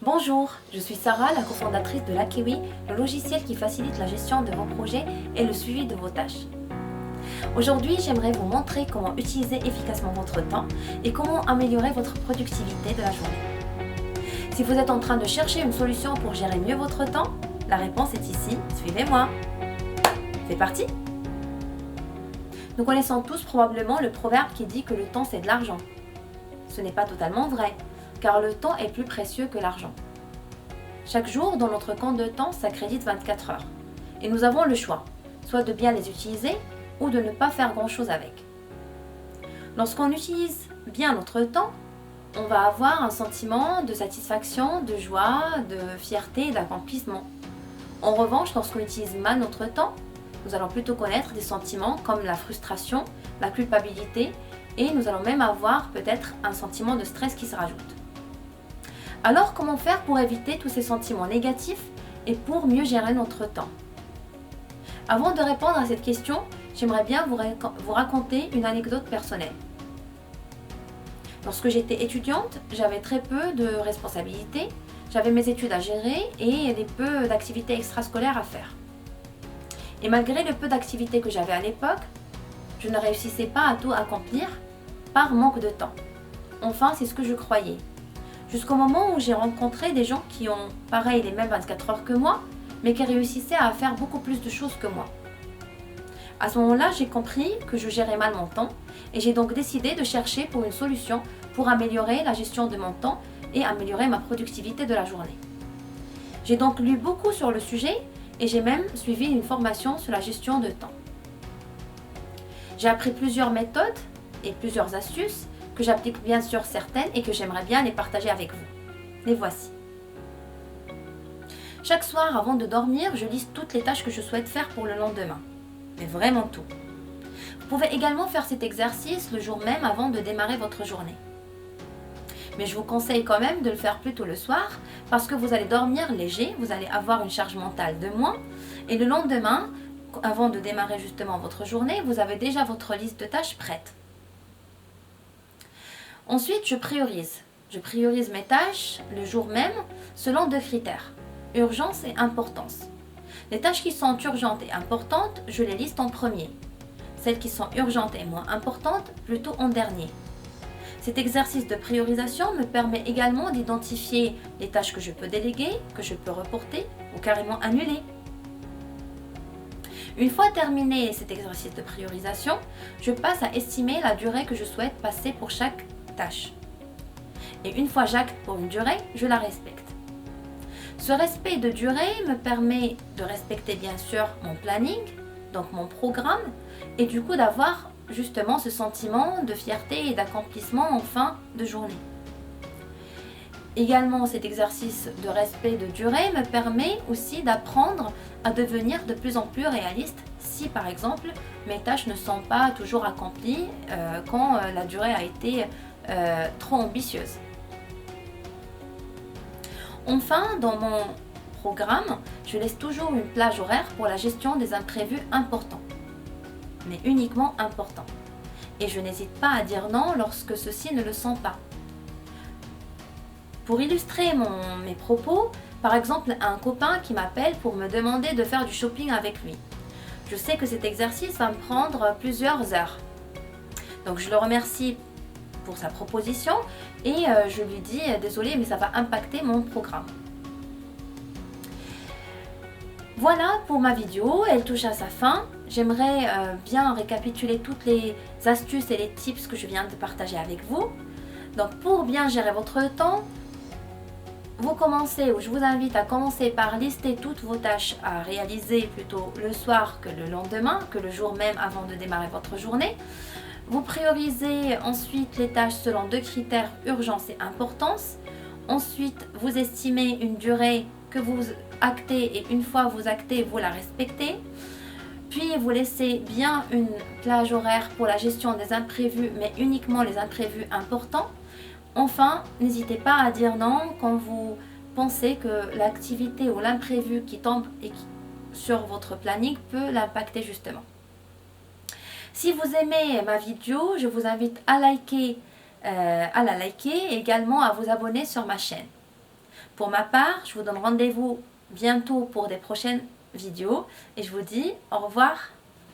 Bonjour, je suis Sarah, la cofondatrice de Lakewi, le logiciel qui facilite la gestion de vos projets et le suivi de vos tâches. Aujourd'hui, j'aimerais vous montrer comment utiliser efficacement votre temps et comment améliorer votre productivité de la journée. Si vous êtes en train de chercher une solution pour gérer mieux votre temps, la réponse est ici, suivez-moi. C'est parti! Nous connaissons tous probablement le proverbe qui dit que le temps c'est de l'argent. Ce n'est pas totalement vrai, car le temps est plus précieux que l'argent. Chaque jour, dans notre compte de temps, ça crédite 24 heures. Et nous avons le choix, soit de bien les utiliser ou de ne pas faire grand-chose avec. Lorsqu'on utilise bien notre temps, on va avoir un sentiment de satisfaction, de joie, de fierté et d'accomplissement. En revanche, lorsqu'on utilise mal notre temps, nous allons plutôt connaître des sentiments comme la frustration, la culpabilité et nous allons même avoir peut-être un sentiment de stress qui se rajoute. Alors, comment faire pour éviter tous ces sentiments négatifs et pour mieux gérer notre temps? Avant de répondre à cette question, j'aimerais bien vous raconter une anecdote personnelle. Lorsque j'étais étudiante, j'avais très peu de responsabilités, j'avais mes études à gérer et des peu d'activités extrascolaires à faire. Et malgré le peu d'activités que j'avais à l'époque, je ne réussissais pas à tout accomplir par manque de temps. Enfin, c'est ce que je croyais. Jusqu'au moment où j'ai rencontré des gens qui ont, pareil, les mêmes 24 heures que moi, mais qui réussissaient à faire beaucoup plus de choses que moi. À ce moment-là, j'ai compris que je gérais mal mon temps et j'ai donc décidé de chercher pour une solution pour améliorer la gestion de mon temps et améliorer ma productivité de la journée. J'ai donc lu beaucoup sur le sujet et j'ai même suivi une formation sur la gestion de temps. J'ai appris plusieurs méthodes et plusieurs astuces que j'applique bien sûr certaines et que j'aimerais bien les partager avec vous. Les voici. Chaque soir, avant de dormir, je liste toutes les tâches que je souhaite faire pour le lendemain. Mais vraiment tout. Vous pouvez également faire cet exercice le jour même avant de démarrer votre journée. Mais je vous conseille quand même de le faire plutôt le soir parce que vous allez dormir léger, vous allez avoir une charge mentale de moins et le lendemain, avant de démarrer justement votre journée, vous avez déjà votre liste de tâches prête. Ensuite, je priorise. Je priorise mes tâches le jour même selon deux critères, urgence et importance. Les tâches qui sont urgentes et importantes, je les liste en premier. Celles qui sont urgentes et moins importantes, plutôt en dernier. Cet exercice de priorisation me permet également d'identifier les tâches que je peux déléguer, que je peux reporter ou carrément annuler. Une fois terminé cet exercice de priorisation, je passe à estimer la durée que je souhaite passer pour chaque tâche. Et une fois j'acte pour une durée, je la respecte. Ce respect de durée me permet de respecter bien sûr mon planning, donc mon programme, et du coup d'avoir justement ce sentiment de fierté et d'accomplissement en fin de journée. Également, cet exercice de respect de durée me permet aussi d'apprendre à devenir de plus en plus réaliste si par exemple mes tâches ne sont pas toujours accomplies quand la durée a été trop ambitieuse. Enfin, dans mon programme, je laisse toujours une plage horaire pour la gestion des imprévus importants, mais uniquement importants. Et je n'hésite pas à dire non lorsque ceux-ci ne le sont pas. Pour illustrer mes propos, par exemple, un copain qui m'appelle pour me demander de faire du shopping avec lui. Je sais que cet exercice va me prendre plusieurs heures. Donc je le remercie pour sa proposition et je lui dis désolé mais ça va impacter mon programme. Voilà pour ma vidéo, elle touche à sa fin. J'aimerais bien récapituler toutes les astuces et les tips que je viens de partager avec vous. Donc pour bien gérer votre temps, je vous invite à commencer par lister toutes vos tâches à réaliser plutôt le soir que le lendemain, que le jour même avant de démarrer votre journée. Vous priorisez ensuite les tâches selon deux critères, urgence et importance. Ensuite, vous estimez une durée que vous actez et une fois vous actez, vous la respectez. Puis vous laissez bien une plage horaire pour la gestion des imprévus, mais uniquement les imprévus importants. Enfin, n'hésitez pas à dire non quand vous pensez que l'activité ou l'imprévu qui tombe sur votre planning peut l'impacter justement. Si vous aimez ma vidéo, je vous invite à la liker et également à vous abonner sur ma chaîne. Pour ma part, je vous donne rendez-vous bientôt pour des prochaines vidéos et je vous dis au revoir.